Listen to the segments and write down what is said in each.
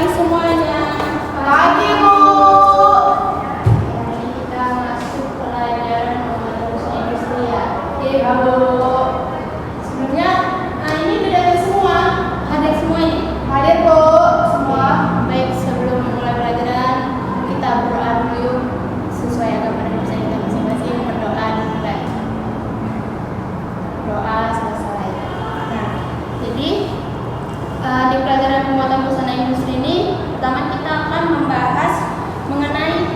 Pagi semuanya. Pagi, Bu. Hari ini kita masuk pelajaran pembuatan busana industri ya. Oke, Bu. Sebenarnya, ini udah ada semua. Hadir semua ini. Hadir, Bu. Semua. Baik, sebelum mulai pelajaran, kita berdoa dulu sesuai agama dan busana kita masing-masing. Berdoa dimulai. Doa selesai. Nah, jadi di pelajaran pembuatan busana industri ini, pertama kita akan membahas mengenai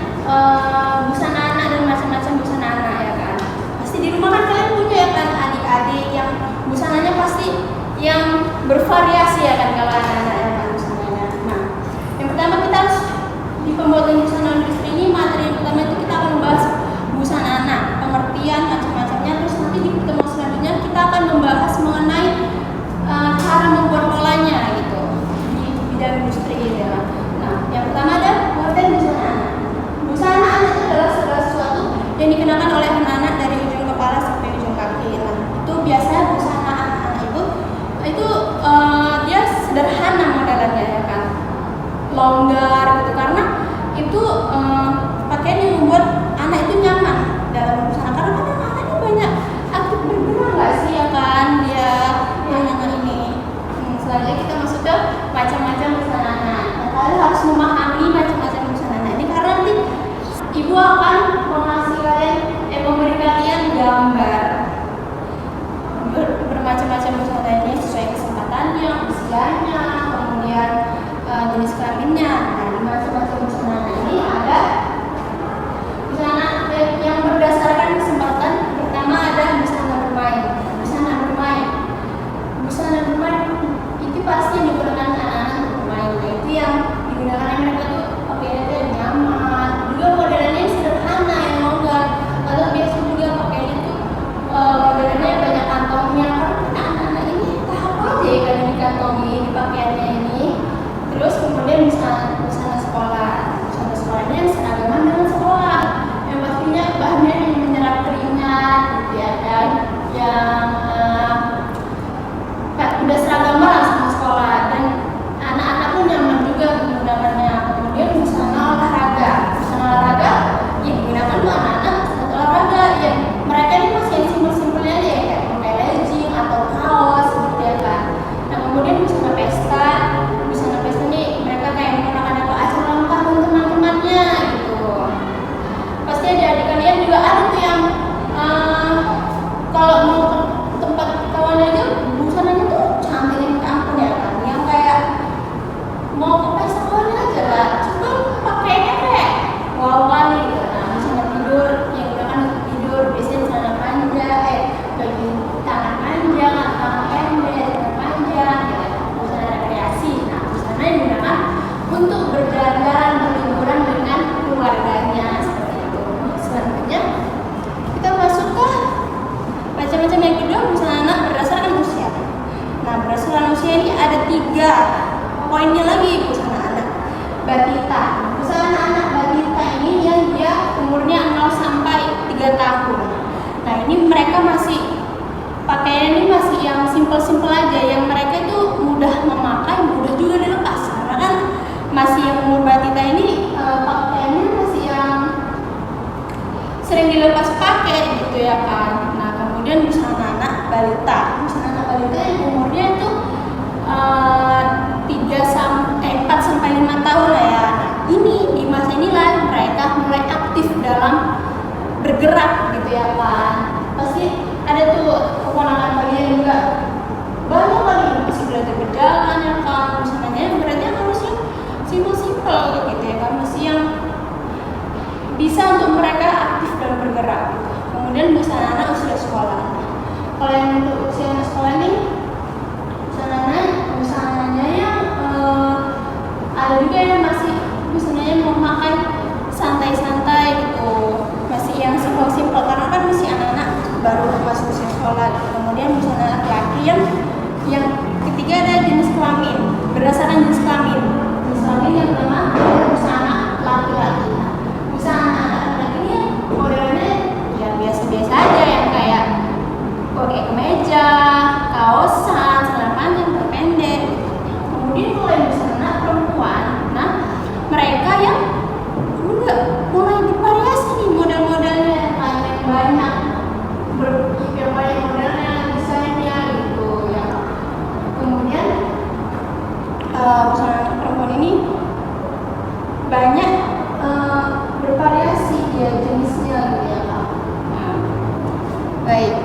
busana anak dan macam-macam busana anak ya kan. Pasti di rumah kan kalian punya ya kan adik-adik yang busananya pasti yang bervariasi ya kan kalau anak-anak ya kan busananya. Nah, yang pertama kita harus di pembuatan busana industri ini materi yang pertama itu kita akan membahas busana anak, pengertian macam-macamnya. Terus nanti di pertemuan selanjutnya kita akan membahas mengenai cara membuat polanya gitu di bidang industri gitu ya. Nah, yang pertama ada pengertian busana anak. Busana anak itu adalah segala sesuatu yang dikenakan oleh anak-anak dari ujung kepala sampai ujung kaki. Nah, itu biasanya busana anak-anak itu dia sederhana modelannya ya kan, longgar gitu karena itu pakaian yang membuat anak itu nyaman dalam busana karena kan anak-anak ini banyak aktif bergerak nggak sih ya kan dia anak-anak ini. Selanjutnya kita masuk ke macam-macam busana anak. Nah, kalian harus memahami macam-macam busana anak ini karena nanti ibu akan mengasih kalian memberi kalian gambar bermacam-macam busana ini sesuai kesempatannya, usianya, kemudian jenis kelaminnya. Nah, di macam-macam busana anak ini ada busana yang berdasarkan kesempatan. Pertama ada busana bermain. Busana bermain itu pasti digunakan anak-anak untuk bermain. Nah, itu yang digunakan mereka tuh pakaiannya yang nyaman, juga modelannya sederhana yang longgar. Atau biasa juga pakaiannya tuh modelannya banyak kantongnya. Karena anak-anak ini tahap aja ya kan dikantongi di pakaiannya ini. Terus kemudian busana sekolah. Busana sekolahnya yang seragaman dengan sekolah. Yang pastinya bahannya yang menyerap keringat gitu ya kan. Yang udah seragam lah sama sekolah dan anak-anak pun nyaman juga menggunakannya. Kemudian busana olahraga yang digunakan tuh anak-anak saat olahraga yang mereka ini masih yang simpel-simpelnya aja ya kayak pakai legging atau kaos gitu ya kan. Nah, kemudian busana pesta ini mereka kayak menggunakan atau acara ulang tahun teman-temannya gitu. Pasti adik-adik kalian juga ada tuh yang kalau mau ke tempat kawan aja busananya tuh cantik yang ampun ya kan, yang kayak mau ke pesta kawan aja lah, cuma pakainya kayak wow kali gitu. Nah, busana tidur yang digunakan untuk tidur biasanya celana panjang, baju tangan panjang atau tangan pendek, tangan panjang gitu. Busana rekreasi, nah busana yang digunakan untuk berjalan-jalan berliburan dengan keluarganya seperti itu. Selanjutnya kita masuk ke macam-macam yang kedua, busana anak berdasarkan usia. Nah, berdasarkan usia ini ada 3 poinnya lagi busana anak. Batita. Busana anak batita ini yang dia umurnya 0 sampai 3 tahun. Nah, ini mereka masih pakaian ini masih yang simpel-simpel aja, yang mereka itu mudah memakai, mudah juga dilepas. Karena kan masih yang umur batita ini pakaiannya masih yang sering dilepas pakai gitu ya kan. Nah, kemudian busana anak balita yang umurnya itu 4 sampai 5 tahun lah ya. Nah, ini di masa inilah mereka mulai aktif dalam bergerak gitu ya kan. Pasti ada tuh keponakan kalian juga banyak kali masih belajar berjalan ya kan. Busananya berarti harus yang simpel-simpel gitu ya kan, masih yang bisa untuk mereka aktif dalam bergerak gitu. Kemudian busana anak usia sekolah. Kalau yang untuk usia anak sekolah ini busananya yang ada juga yang masih busananya memakai santai-santai gitu, masih yang simpel-simpel karena kan masih anak-anak baru masuk usia sekolah gitu. Kemudian busana laki-laki yang ketiga ada jenis kelamin, berdasarkan jenis kelamin. Jenis kelamin yang pertama busana laki-laki. Busana anak-anak ini modelnya ya biasa-biasa aja yang kayak pakai kemeja, kaosan, celana panjang, pendek. Kemudian kalau yang busana perempuan banyak bervariasi dia jenisnya gitu ya Kak. Nah, baik.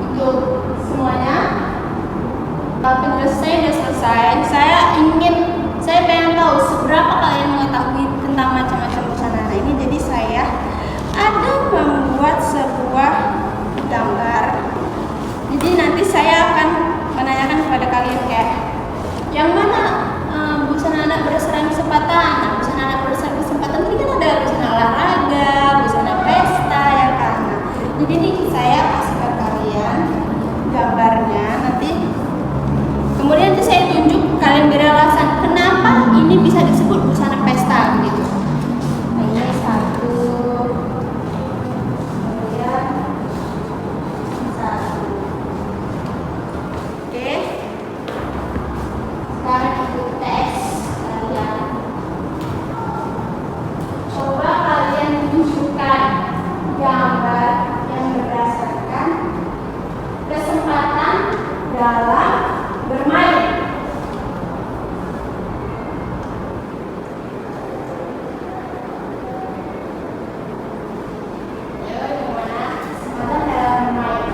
Itu semuanya. Penjelasannya sudah selesai. Saya pengen tahu seberapa kalian mengetahui tentang macam-macam busana anak ini. Jadi saya ada membuat sebuah gambar. Jadi nanti saya akan menanyakan kepada kalian kayak yang mana busana anak berdasarkan kesempatan. Nah, busana anak berdasarkan kesempatan ini kan ada busana olahraga, busana pesta ya kan. Nah, jadi ini saya kasih ke kalian gambarnya nanti. Kemudian nanti saya tunjuk kalian beri alasan kenapa ini bisa disebut busana pesta gitu. Nah, ini satu. Kemudian satu. Oke. Sekarang ikut tes kalian. Coba kalian tunjukkan gambar yang berdasarkan kesempatan dalam bermain. Ayo, yang mana kesempatan dalam bermain?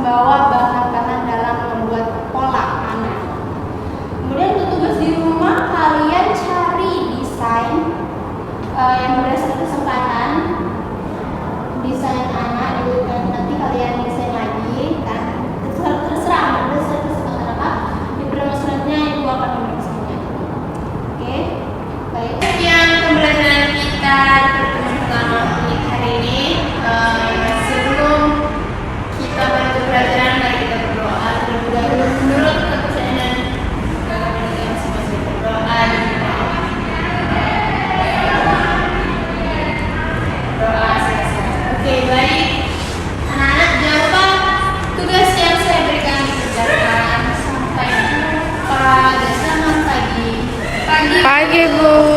membawa bahan-bahan dalam membuat pola anak. Kemudian untuk tugas di rumah, kalian cari desain yang berdasarkan kesempatan, desain anak itu kan nanti kalian desain lagi kan, terserah berdasarkan kesempatan apa. Di program selanjutnya ibu akan menulisnya. Oke, baik. Sekian pembelajaran kita di pertemuan pertama hari ini. Sebelum kita menutup pelajaran, mari kita berdoa terlebih dahulu. Menurut kepercayaan agama kita masing-masing, berdoa dan doa selesai. Oke, baik. Anak-anak, jangan lupa tugas yang saya berikan dikerjakan. Sampai jumpa dan selamat pagi. Pagi, Bu.